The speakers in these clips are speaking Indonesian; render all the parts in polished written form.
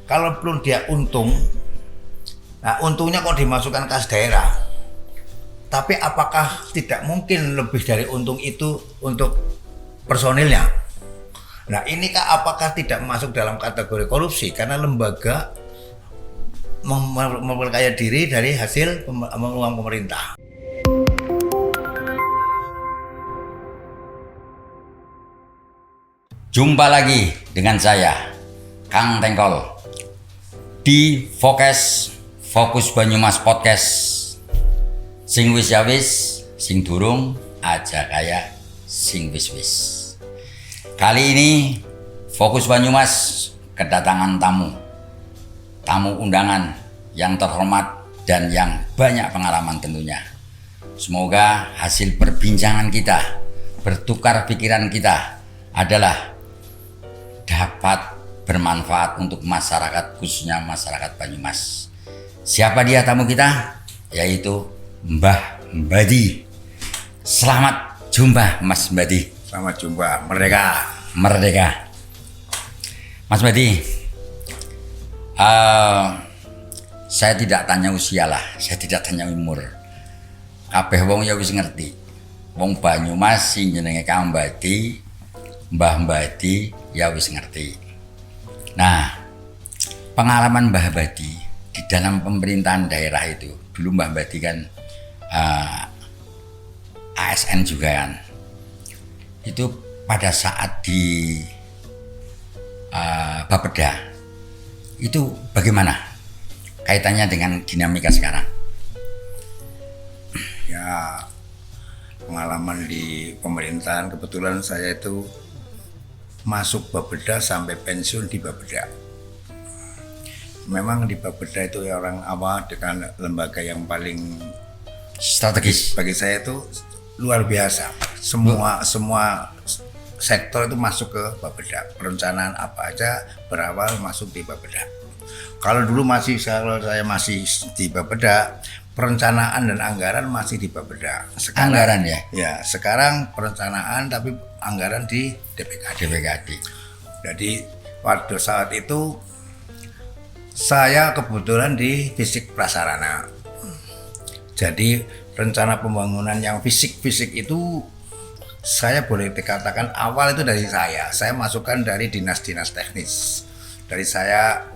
kalaupun dia untung, nah untungnya kok dimasukkan kas daerah. Tapi apakah tidak mungkin lebih dari untung itu untuk personilnya? Nah inikah apakah tidak masuk dalam kategori korupsi karena lembaga memperkaya diri dari hasil uang pemerintah? Jumpa lagi dengan saya, Kang Tengkol, di Fokus Banyumas Podcast. Sing wis ya wis, sing durung aja kaya sing wis. Kali ini Fokus Banyumas kedatangan tamu undangan yang terhormat dan yang banyak pengalaman tentunya. Semoga hasil perbincangan kita, bertukar pikiran kita adalah dapat bermanfaat untuk masyarakat, khususnya masyarakat Banyumas. Siapa dia tamu kita? Yaitu Mbah Mbadi. Selamat jumpa Mas Mbadi. Selamat jumpa, merdeka. Mas Mbadi, saya tidak tanya usia lah, saya tidak tanya umur. Kabeh wong ya wis ngerti. Wong Banyumas sing jenenge Kang Mbadi, Mbah Mbadi ya wis ngerti. Nah, pengalaman Mbah Mbadi di dalam pemerintahan daerah itu, dulu Mbah Mbadi kan ASN juga kan. Itu pada saat di Bapeda itu bagaimana kaitannya dengan dinamika sekarang? Ya, pengalaman di pemerintahan, kebetulan saya itu masuk Bapeda sampai pensiun di Bapeda. Memang di Bapeda itu ya orang awal dengan lembaga yang paling Strategis. bagi saya itu luar biasa. Semua sektor itu masuk ke Bapeda. Perencanaan apa aja berawal masuk di Bapeda. Kalau dulu kalau saya masih di Bapeda, perencanaan dan anggaran masih di Bapeda. Sekarang, Anggaran ya? Ya, sekarang perencanaan tapi anggaran di DPKD. Jadi pada saat itu saya kebetulan di fisik prasarana. Jadi rencana pembangunan yang fisik itu saya boleh dikatakan awal itu dari saya. Saya masukkan dari dinas-dinas teknis. Dari saya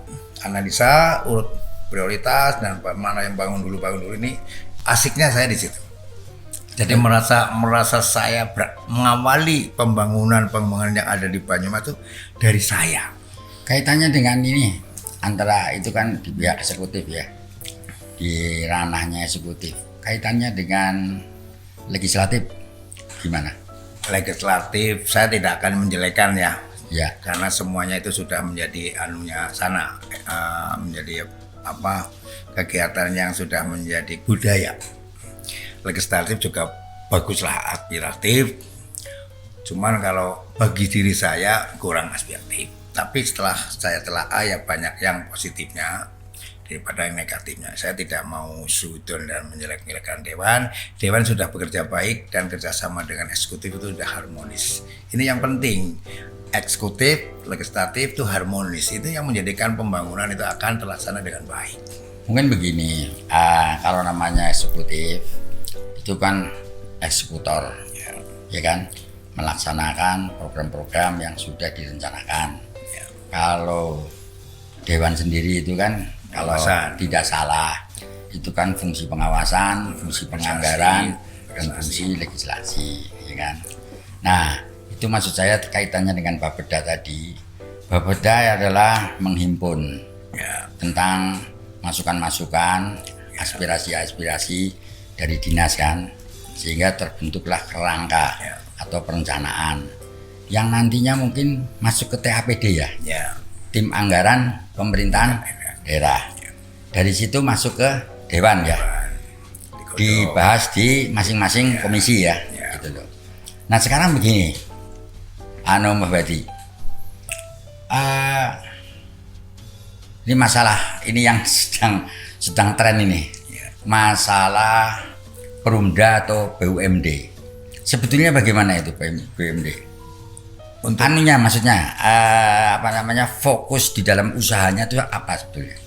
analisa urut prioritas dan mana yang bangun dulu ini, asiknya saya di situ. Jadi merasa saya mengawali pembangunan yang ada di Banyumas itu dari saya. Kaitannya dengan ini, antara itu kan di pihak eksekutif ya, di ranahnya eksekutif. Kaitannya dengan legislatif gimana? Legislatif saya tidak akan menjelekan ya. Ya. Karena semuanya itu sudah menjadi anunya sana, menjadi kegiatan yang sudah menjadi budaya. Legislatif juga baguslah, aspiratif. Cuman kalau bagi diri saya kurang aspiratif. Tapi setelah saya telaah ya banyak yang positifnya daripada yang negatifnya. Saya tidak mau sudon dan menjelek-jelekan Dewan. Dewan sudah bekerja baik dan kerjasama dengan eksekutif itu sudah harmonis. Ini yang penting. Eksekutif, legislatif itu harmonis. Itu yang menjadikan pembangunan itu akan terlaksana dengan baik. Mungkin begini, kalau namanya eksekutif itu kan eksekutor, ya kan, melaksanakan program-program yang sudah direncanakan. Ya. Kalau Dewan sendiri itu kan, kalau Pengawasan. tidak salah, itu kan fungsi pengawasan, fungsi penganggaran, dan fungsi legislasi, ya kan. Nah, itu maksud saya kaitannya dengan Bapeda tadi. Bapeda adalah menghimpun tentang masukan-masukan, aspirasi-aspirasi dari dinas kan, sehingga terbentuklah kerangka atau perencanaan yang nantinya mungkin masuk ke TAPD ya, tim anggaran pemerintahan daerah. Dari situ masuk ke Dewan ya, dibahas di masing-masing komisi ya, gitu loh. Nah sekarang begini, Mbah Mbadi, ini masalah ini yang sedang tren ini. Masalah Perumda atau BUMD. Sebetulnya bagaimana itu BUMD? anunya maksudnya apa namanya fokus di dalam usahanya itu apa sebetulnya?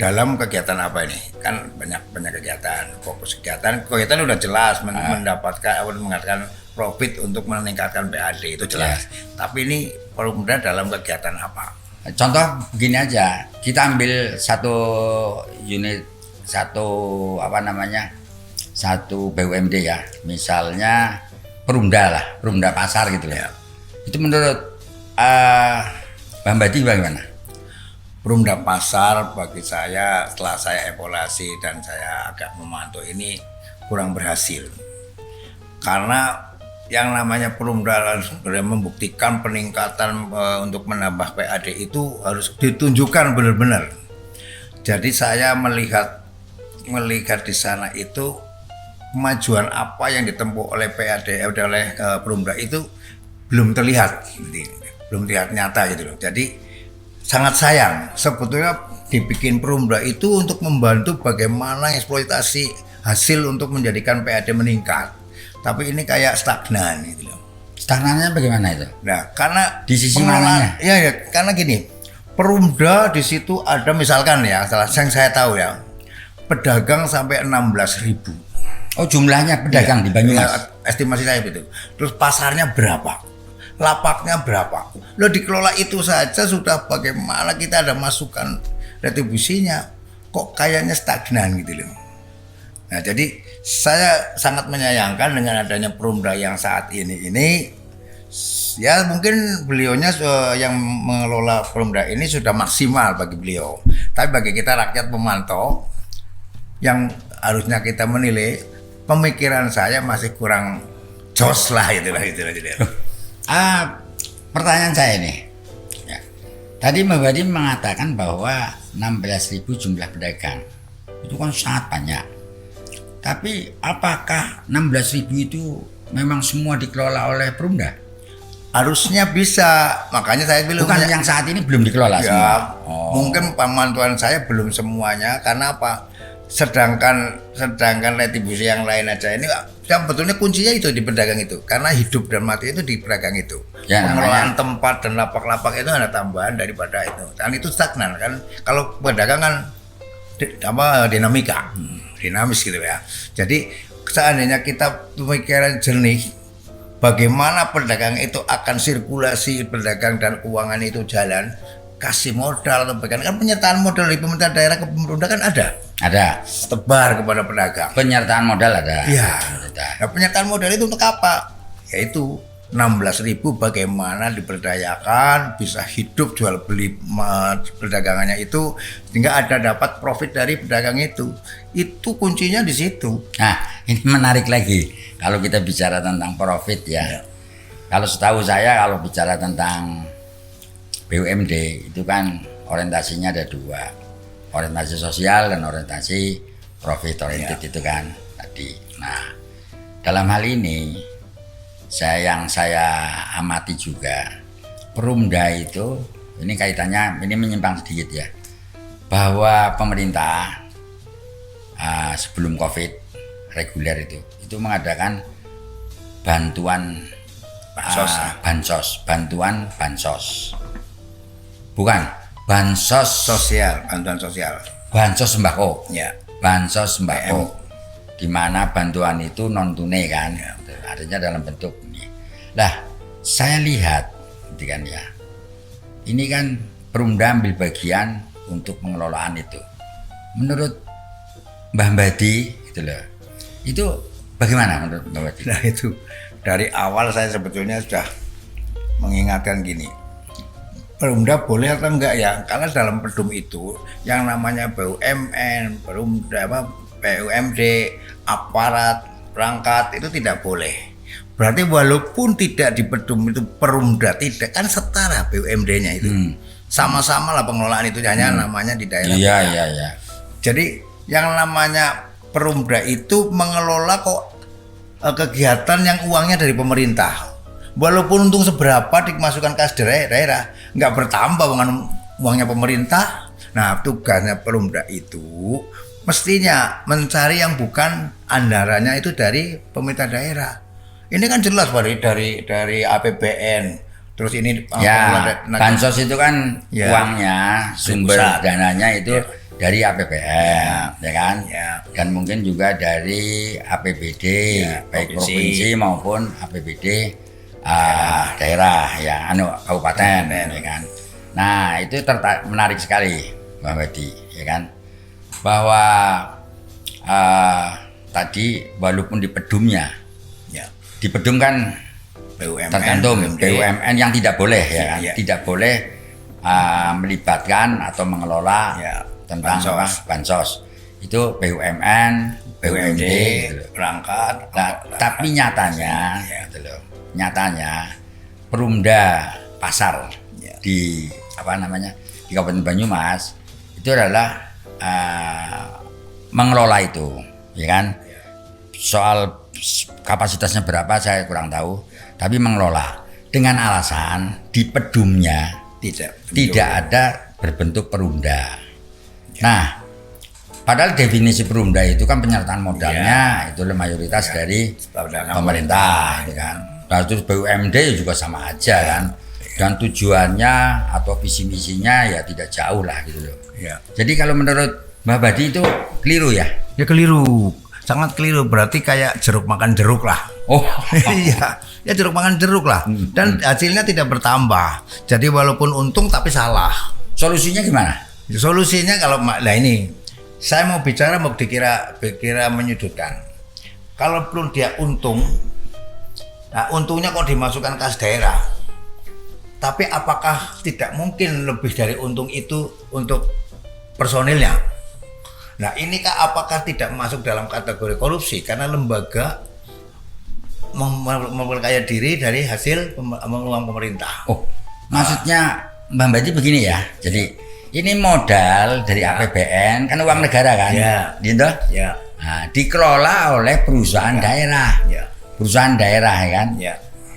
dalam kegiatan apa ini? Kan banyak kegiatan, fokus kegiatan udah jelas mengatakan profit untuk meningkatkan PAD itu jelas. Tapi ini Perumda dalam kegiatan apa? Contoh begini aja, kita ambil satu unit, satu BUMD ya, misalnya Perumda Pasar gitu ya. Itu menurut Mbak Badi bagaimana? Perumda Pasar bagi saya setelah saya evaluasi dan saya agak memantau ini kurang berhasil. Karena yang namanya Perumda sebenarnya membuktikan peningkatan untuk menambah PAD itu harus ditunjukkan benar-benar. Jadi saya melihat di sana itu kemajuan apa yang ditempuh oleh PAD oleh Perumda itu belum terlihat nyata gitu loh. Jadi sangat sayang sebetulnya dibikin Perumda itu untuk membantu bagaimana eksploitasi hasil untuk menjadikan PAD meningkat. Tapi ini kayak stagnan gitu loh. Stagnannya bagaimana itu? Nah, karena di sisi mananya? Ya, karena gini, Perumda di situ ada misalkan ya, yang saya tahu ya, pedagang sampai 16.000. Oh, jumlahnya pedagang di Banyumas. Ya, estimasi saya begitu. Terus pasarnya berapa? Lapaknya berapa? Lo dikelola itu saja sudah bagaimana kita ada masukan retribusinya, kok kayaknya stagnan gitu loh. Nah, jadi saya sangat menyayangkan dengan adanya Perumda yang saat ini ya mungkin beliaunya yang mengelola Perumda ini sudah maksimal bagi beliau. Tapi bagi kita rakyat pemantau yang harusnya kita menilai, pemikiran saya masih kurang jos lah itulah. Pertanyaan saya nih. Ya. Tadi Mbak Badi mengatakan bahwa 16.000 jumlah pedagang. Itu kan sangat banyak. Tapi apakah 16.000 itu memang semua dikelola oleh Perumda? Harusnya bisa. Makanya saya bilang bukan yang saat ini belum dikelola ya, semua. Mungkin pemantauan saya belum semuanya karena apa? Sedangkan retribusi yang lain aja ini yang betulnya kuncinya itu di pedagang itu, karena hidup dan mati itu di pedagang itu. Ya, pengelolaan tempat dan lapak-lapak itu ada tambahan daripada itu. Dan itu stagnan kan. Kalau pedagang kan dinamis gitu ya. Jadi seandainya kita pemikiran jernih, bagaimana pedagang itu akan sirkulasi pedagang dan keuangan itu jalan, kasih modal atau kan penyertaan modal dari pemerintah daerah ke pemerintah kan ada tebar kepada pedagang. Penyertaan modal ada. Iya. Nah, penyertaan modal itu untuk apa? Yaitu 16.000 bagaimana diberdayakan bisa hidup jual beli perdagangannya itu sehingga ada dapat profit dari pedagang itu kuncinya di situ. Nah, ini menarik lagi kalau kita bicara tentang profit ya. Kalau setahu saya kalau bicara tentang BUMD itu kan orientasinya ada dua, orientasi sosial dan orientasi profit oriented itu kan tadi. Nah, dalam hal ini saya amati juga Perumda itu ini kaitannya ini menyimpang sedikit ya, bahwa pemerintah sebelum COVID reguler itu mengadakan bantuan bansos bukan bansos sosial, bantuan sosial, bansos sembako ya, bansos sembako di mana bantuan itu non tunai kan ya. Artinya dalam bentuk ini. Lah saya lihat gitu kan ya, ini kan Perumda ambil bagian untuk pengelolaan itu. Menurut Mbah Badi gitu loh, itu bagaimana menurut Mbah Badi? Nah itu dari awal saya sebetulnya sudah mengingatkan gini, Perumda boleh atau enggak ya? Karena dalam Perdum itu yang namanya BUMN, Perumda BUMD, aparat, perangkat itu tidak boleh. Berarti walaupun tidak di Perdum itu Perumda tidak kan setara BUMD-nya itu. Sama-sama lah pengelolaan itu hanya namanya di daerah. Iya. Jadi yang namanya Perumda itu mengelola kok kegiatan yang uangnya dari pemerintah. Walaupun untung seberapa dimasukkan kas daerah, nggak bertambah uangnya pemerintah. Nah, tugasnya Perumda itu mestinya mencari yang bukan anggarannya itu dari pemerintah daerah. Ini kan jelas dari APBN, Terus ini Ya, bansos itu kan Ya. uangnya, sumber Pusat. dananya itu dari APBN, ya kan? Ya. Dan mungkin juga dari APBD, Ya, baik provinsi. provinsi maupun APBD daerah, ya, kabupaten, ya kan? Nah, itu menarik sekali, Mbak Badi, ya kan? Bahwa tadi walaupun di pedumnya, ya, di pedum kan BUMN, tergantung BUMN yang tidak boleh, ya kan? Iya. Tidak boleh melibatkan atau mengelola Ya, tentang bansos. apa, bansos. Itu BUMN, BUMD, gitu loh. berangkat. Nah, tapi nyatanya, Ya. gitu loh, nyatanya Perumda Pasar Ya. di apa namanya di Kabupaten Banyumas itu adalah mengelola itu, ya kan? Soal kapasitasnya berapa saya kurang tahu, tapi mengelola dengan alasan di pedumnya tidak ada berbentuk perumda. Nah, padahal definisi perumda itu kan penyertaan modalnya itu mayoritas dari pemerintah, gitu kan. Nah, terus BUMD juga sama aja kan. Dan tujuannya atau visi misinya ya tidak jauh lah gitu loh. Ya. Jadi kalau menurut Mbak Badi itu keliru ya? Ya keliru, sangat keliru. Berarti kayak jeruk makan jeruk lah. Oh, Iya, ya jeruk makan jeruk lah. Dan hasilnya tidak bertambah. Jadi walaupun untung tapi salah. solusinya gimana? Solusinya kalau nah ini saya mau bicara mau dikira menyudutkan. Kalau perlu dia untung, nah untungnya kok dimasukkan kas daerah. Tapi apakah tidak mungkin lebih dari untung itu untuk personilnya? Nah ini apakah tidak masuk dalam kategori korupsi karena lembaga memperkaya diri dari hasil uang pemerintah? Oh, maksudnya Mbak Badi begini ya. Jadi ini modal dari APBN kan uang negara kan, Ya. gitu. Ya, Nah, dikelola oleh perusahaan daerah, ya, perusahaan daerah ya kan. ya.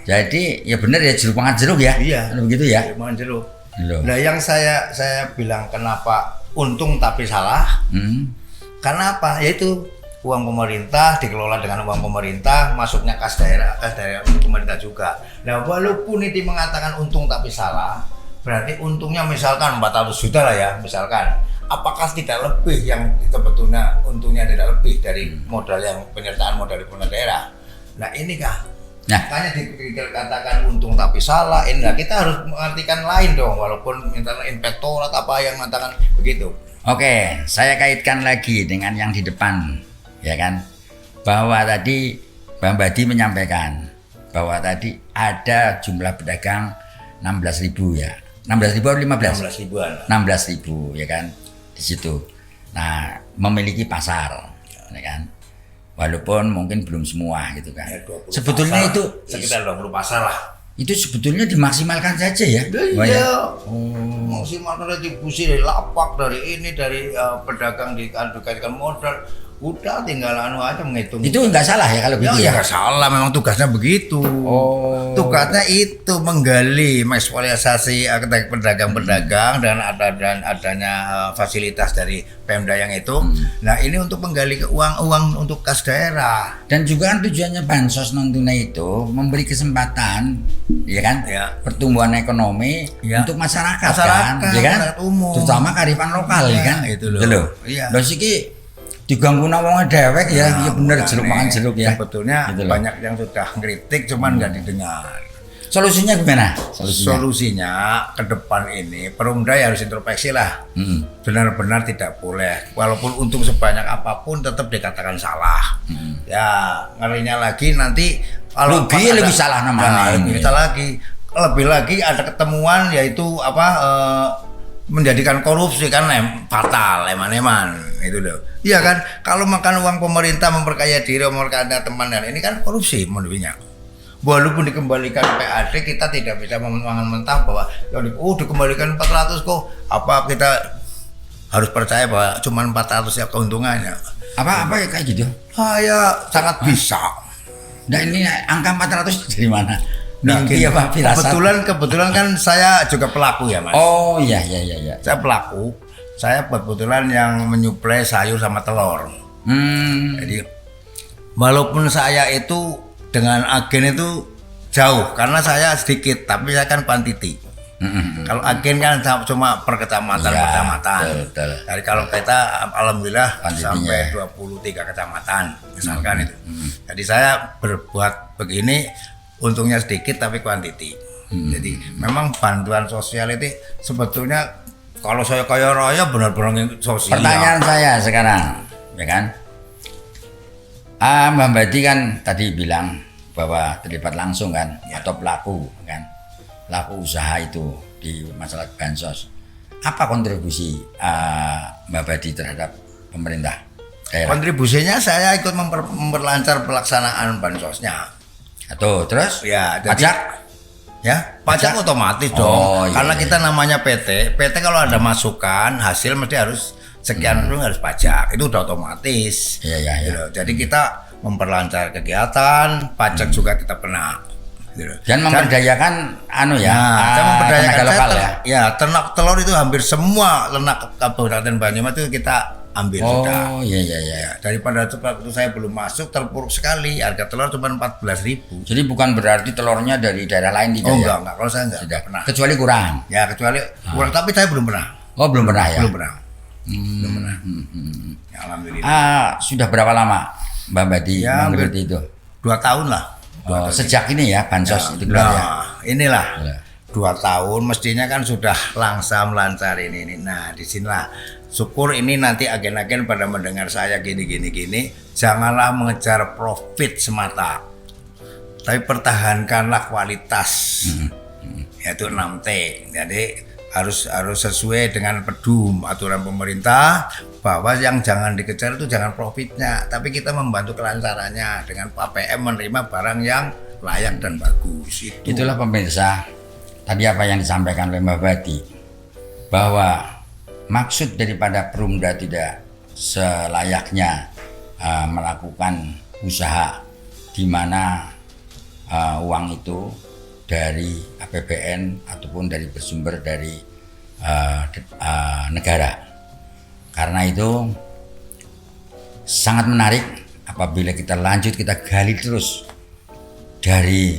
Jadi ya benar ya jeruk makan jeruk ya, Iya. Kan begitu ya. Makan jeruk. Loh. Nah yang saya bilang kenapa untung tapi salah, Hmm. karena apa? Yaitu uang pemerintah dikelola dengan uang pemerintah, masuknya kas daerah pemerintah juga. Nah walaupun ini mengatakan untung tapi salah, berarti untungnya misalkan 400 juta lah ya, misalkan. Apakah tidak lebih yang sebetulnya untungnya tidak lebih dari modal yang penyertaan modal di pemerintah daerah? Nah ini kah? Nah. Makanya dikatakan untung tapi salah. Nah kita harus mengartikan lain dong, walaupun misalnya inspektorat apa yang mengatakan begitu. Oke, saya kaitkan lagi dengan yang di depan, ya kan? Bahwa tadi Bang Badi menyampaikan bahwa tadi ada jumlah pedagang 16.000 ya. 16.000 atau 15? 16 ribuan. 16.000 ya kan di situ. Nah, memiliki pasar, ya kan? Walaupun mungkin belum semua gitu kan. Ya, 20 Sebetulnya pasar, itu sekitar 20 pasar lah. itu sebetulnya dimaksimalkan saja ya. Mbak, ya? Iya. Maksimal retribusi dari lapak, dari ini, dari pedagang dikasihkan modal. Udah tinggal aja menghitung. Itu nggak salah ya kalau gitu ya. Nggak salah, memang tugasnya begitu. Oh. Tugasnya itu menggali, mengeksplorasi pedagang-pedagang dan adanya fasilitas dari Pemda yang itu. Nah ini untuk menggali ke uang untuk kas daerah. Dan juga kan tujuannya bansos non tunai itu memberi kesempatan, ya kan, Ya. pertumbuhan ekonomi Ya. untuk masyarakat, Masyarakat, kan, ya kan, masyarakat umum. terutama kearifan lokal, ya Ya, kan, itu loh. Gitu loh. Iya. Loh siki diganggu nawangnya dewek ya, Nah, ya bener makanya jeruk makan jeruk ya. Sebetulnya Gitu loh. banyak yang sudah ngeritik cuman nggak didengar. Solusinya gimana? Solusinya ke depan ini Perumda ya harus introspeksi lah. Benar-benar tidak boleh. Walaupun untung sebanyak apapun tetap dikatakan salah. Ya ngerinya lagi nanti kalau Rugi pas lebih salah namanya. Nah, lebih salah lagi. Lebih lagi ada ketemuan yaitu menjadikan korupsi kan fatal, eman-eman itu loh. Iya kan, kalau makan uang pemerintah memperkaya diri, memperkaya teman dan ini kan korupsi menurutnya. Walaupun dikembalikan PAD kita tidak bisa memangan mentah bahwa dikembalikan 400 kok, apa kita harus percaya bahwa cuma 400 ya keuntungannya. Apa ya kayak gitu? Ya sangat bisa. Nah ini angka 400 dari mana? Nah, Mimpi apa firasat? kebetulan kan saya juga pelaku ya Mas. Oh iya. Saya pelaku. Saya kebetulan yang menyuplai sayur sama telur. Jadi walaupun saya itu dengan agen itu jauh karena saya sedikit, tapi saya kan kuantiti. Kalau agen kan cuma per kecamatan, Iya, per kecamatan. betul. Jadi kalau kita alhamdulillah Kuantitinya. sampai 23 kecamatan misalkan itu. Jadi saya berbuat begini untungnya sedikit tapi kuantiti. Jadi memang bantuan sosial itu sebetulnya kalau saya kaya raya benar-benar sosial. Pertanyaan saya sekarang, ya kan? Mbak Badi kan tadi bilang bahwa terlibat langsung kan, atau pelaku kan, pelaku usaha itu di masalah bansos. Apa kontribusi Mbak Badi terhadap pemerintah daerah? Kontribusinya saya ikut memperlancar pelaksanaan bansosnya. Atau terus? Ya, jadi Pajak? ya pajak otomatis dong. Oh, iya, Karena iya. kita namanya PT kalau ada masukan hasil mesti harus sekian dulu harus pajak. Itu udah otomatis. Iya, iya, iya. Gitu. Jadi kita memperlancar kegiatan, pajak juga kita kena. Gitu. Dan memperdayakan Kita memperdayakan tenaga lokal ya. Ya, ternak telur itu hampir semua ternak Kabupaten Banyumas itu kita ambil sudah. Oh iya iya iya. Ya, daripada waktu saya belum masuk terpuruk sekali, harga telur cuma 14.000. Jadi bukan berarti telurnya dari daerah lain tidak Oh ya? enggak, kalau saya enggak pernah. Kecuali kurang. Ya kecuali kurang, tapi saya belum pernah. Oh belum pernah ya? Belum pernah. Belum pernah. Ya, alhamdulillah. Sudah berapa lama Mbak Badi Ya, menggeluti itu? 2 tahun lah. Oh, sejak ini ya bansos itu keluar ya? Nah, inilah Ya. 2 tahun mestinya kan sudah langsam lancar ini. Nah, disinilah syukur ini nanti agen-agen pada mendengar saya gini, janganlah mengejar profit semata, tapi pertahankanlah kualitas, yaitu 6T. Jadi harus sesuai dengan pedum aturan pemerintah bahwa yang jangan dikejar itu jangan profitnya, tapi kita membantu kelancarannya dengan APM menerima barang yang layak dan bagus. Itulah pemirsa, tadi apa yang disampaikan oleh Mbak Badi, bahwa maksud daripada Perumda tidak selayaknya melakukan usaha di mana uang itu dari APBN ataupun dari bersumber dari negara. Karena itu sangat menarik apabila kita lanjut, kita gali terus dari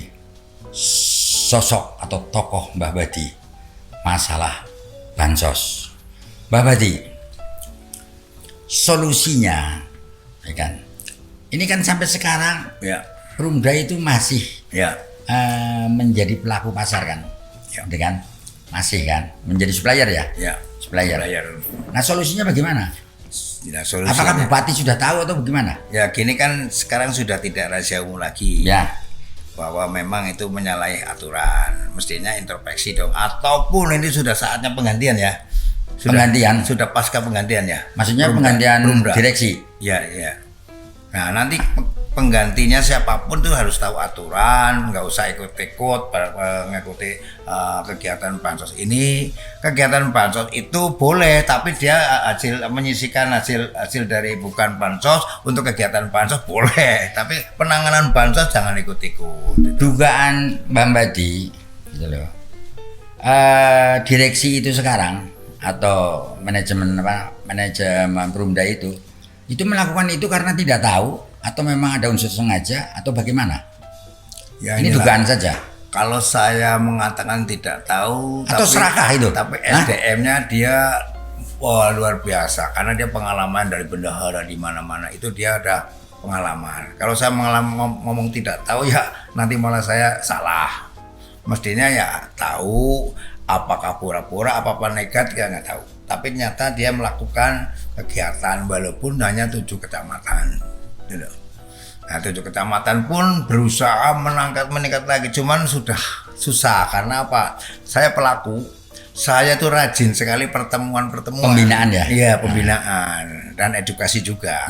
sosok atau tokoh Mbah Badi masalah bansos. Mbah Badi, solusinya, ya kan? Ini kan sampai sekarang Ya, Perumda itu masih ya, menjadi pelaku pasar kan, Ya. dengan masih kan menjadi supplier ya, ya. supplier. Supplier. Nah solusinya bagaimana? Ya, solusinya. Apakah bupati sudah tahu atau bagaimana? Ya gini kan sekarang sudah tidak rahasia umum lagi. Ya, Bahwa memang itu menyalahi aturan, mestinya introspeksi dong. Ataupun ini sudah saatnya penggantian ya. Penggantian? Sudah pasca penggantian ya. maksudnya Perumda. penggantian Perumda. direksi. Ya, ya. Nah nanti penggantinya siapapun tuh harus tahu aturan, nggak usah ikut-ikut mengikuti kegiatan bansos ini. Kegiatan bansos itu boleh, tapi dia menyisikan hasil dari bukan bansos untuk kegiatan bansos boleh, tapi penanganan bansos jangan ikut-ikut. Dugaan Mbak Badi, gitu loh. Direksi itu sekarang atau manajemen Perumda itu melakukan itu karena tidak tahu atau memang ada unsur sengaja atau bagaimana? Ya, Ini inilah. dugaan saja. Kalau saya mengatakan tidak tahu, Atau serakah itu? Tapi Hah? SDM-nya dia wah luar biasa karena dia pengalaman dari bendahara di mana-mana itu dia ada pengalaman. Kalau saya ngomong tidak tahu ya nanti malah saya salah. Mestinya ya tahu, apakah pura-pura, apa nekat ya nggak tahu. Tapi ternyata dia melakukan kegiatan walaupun hanya 7 kecamatan. Gitu. Nah 7 kecamatan pun berusaha meningkat lagi, cuman sudah susah karena apa? Saya pelaku, saya tuh rajin sekali pertemuan. Pembinaan ya? Iya pembinaan dan edukasi juga.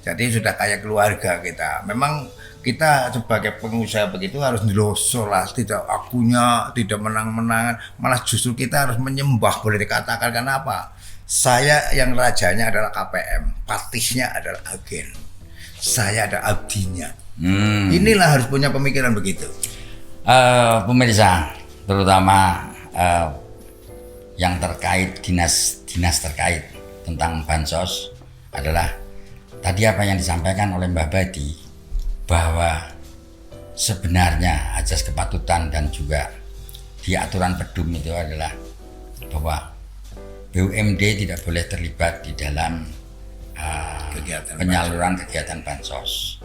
Jadi sudah kayak keluarga kita. Memang kita sebagai pengusaha begitu harus dilosor lah, tidak akunya, tidak menang-menangan, malah justru kita harus menyembah, boleh dikatakan. Karena apa? Saya yang rajanya adalah KPM, patisnya adalah agen, saya ada abdinya. Inilah harus punya pemikiran begitu. Pemirsa, terutama yang terkait dinas terkait tentang bansos adalah tadi apa yang disampaikan oleh Mbah Badi, bahwa sebenarnya ajas kepatutan dan juga di aturan Pedum itu adalah bahwa BUMD tidak boleh terlibat di dalam penyaluran kegiatan bansos,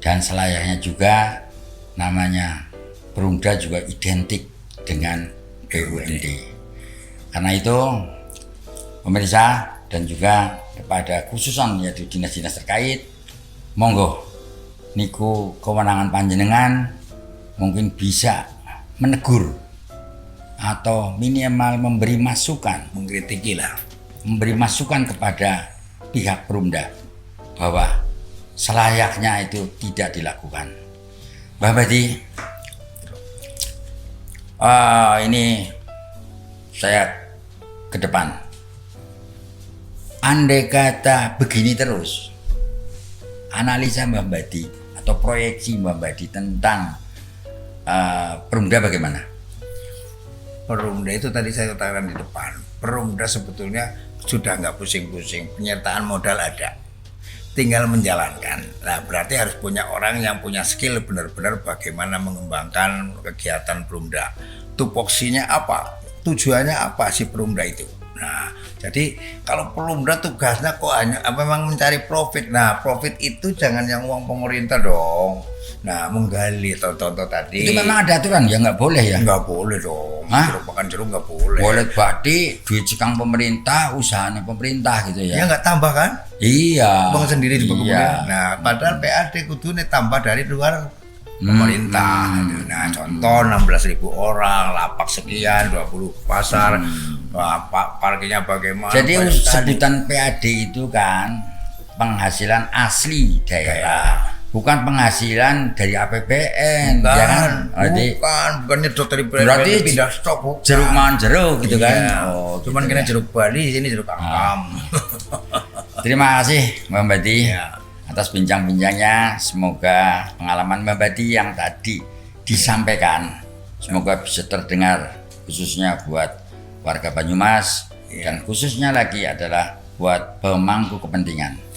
dan selayaknya juga namanya Perumda juga identik dengan BUMD. Karena itu pemirsa dan juga kepada khususan yaitu dinas-dinas terkait, monggo niku kewenangan panjenengan mungkin bisa menegur atau minimal memberi masukan, mengkritiki lah, memberi masukan kepada pihak Perumda bahwa selayaknya itu tidak dilakukan. Mbak Badi, ini saya ke depan, andai kata begini terus, analisa Mbak Badi atau proyeksi Mbak Badi tentang Perumda bagaimana? Perumda itu tadi saya katakan di depan, Perumda sebetulnya sudah nggak pusing-pusing, penyertaan modal ada, tinggal menjalankan. Nah berarti harus punya orang yang punya skill benar-benar bagaimana mengembangkan kegiatan Perumda. Tupoksinya apa? Tujuannya apa si Perumda itu? Nah jadi kalau Perumda tugasnya kok hanya memang mencari profit. Nah profit itu jangan yang uang pemerintah dong. Nah menggali contoh tadi. Itu memang ada aturan ya, nggak boleh ya? Nggak boleh dong. Jeruk makan jeruk nggak boleh. Boleh berarti duit cekang pemerintah, usahanya pemerintah gitu ya? Ya nggak tambah kan? Iya. Uang sendiri juga iya. Nah padahal PAD kudune tambah dari luar pemerintah. Nah contoh 16.000 orang, lapak sekian, 20 pasar, parkirnya bagaimana? Jadi sebutan PAD itu kan penghasilan asli daerah. Bukan penghasilan dari APBN, bukan, ya kan? Bukan nyedot dari berarti pindah stok, bukan. Jeruk makan jeruk gitu kan? Oh, cuman kena jeruk Bali, sini jeruk Angkam. Terima kasih Mbak Badi Ya. atas bincang-bincangnya. Semoga pengalaman Mbak Badi yang tadi disampaikan semoga bisa terdengar khususnya buat warga Banyumas dan khususnya lagi adalah buat pemangku kepentingan.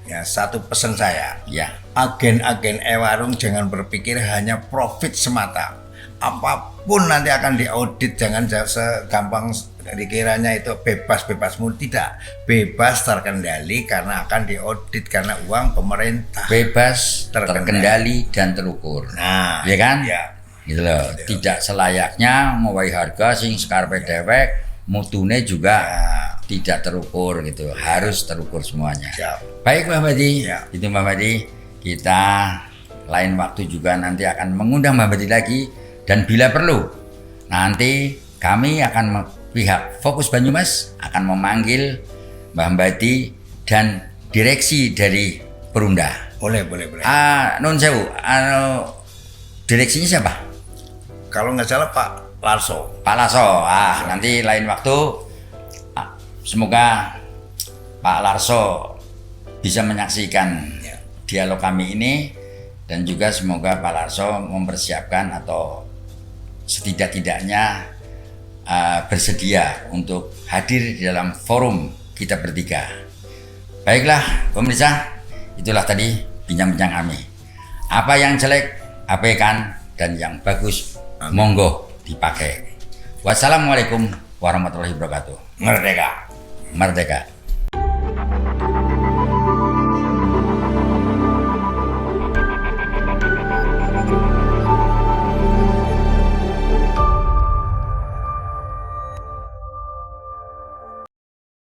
Ya, satu pesan saya. Ya. Agen-agen e-warung jangan berpikir hanya profit semata. Apapun nanti akan diaudit, jangan segampang dikiranya itu bebas-bebas mulu. Tidak, bebas terkendali karena akan diaudit karena uang pemerintah. Bebas, terkendali dan terukur. Nah, ya kan? Ya. Gitu loh. Tidak selayaknya mewai harga sing skarpe dewek, mutune juga tidak terukur gitu. Harus terukur semuanya. Siap. Baik Mbak Badi, Ya. itu Mbak Badi. Kita lain waktu juga nanti akan mengundang Mbak Badi lagi, dan bila perlu nanti kami akan pihak Fokus Banyumas akan memanggil Mbak Badi dan direksi dari Perumda. Boleh. Nun sewu, direksinya siapa? Kalau nggak salah Pak Larso. Pak Larso. Nanti lain waktu semoga Pak Larso bisa menyaksikan dialog kami ini, dan juga semoga Pak Larso mempersiapkan atau setidak-tidaknya bersedia untuk hadir di dalam forum kita bertiga. Baiklah pemirsa, itulah tadi bincang-bincang kami. Apa yang jelek abaikan, dan yang bagus monggo dipakai. Wassalamualaikum warahmatullahi wabarakatuh. Merdeka. Merdeka.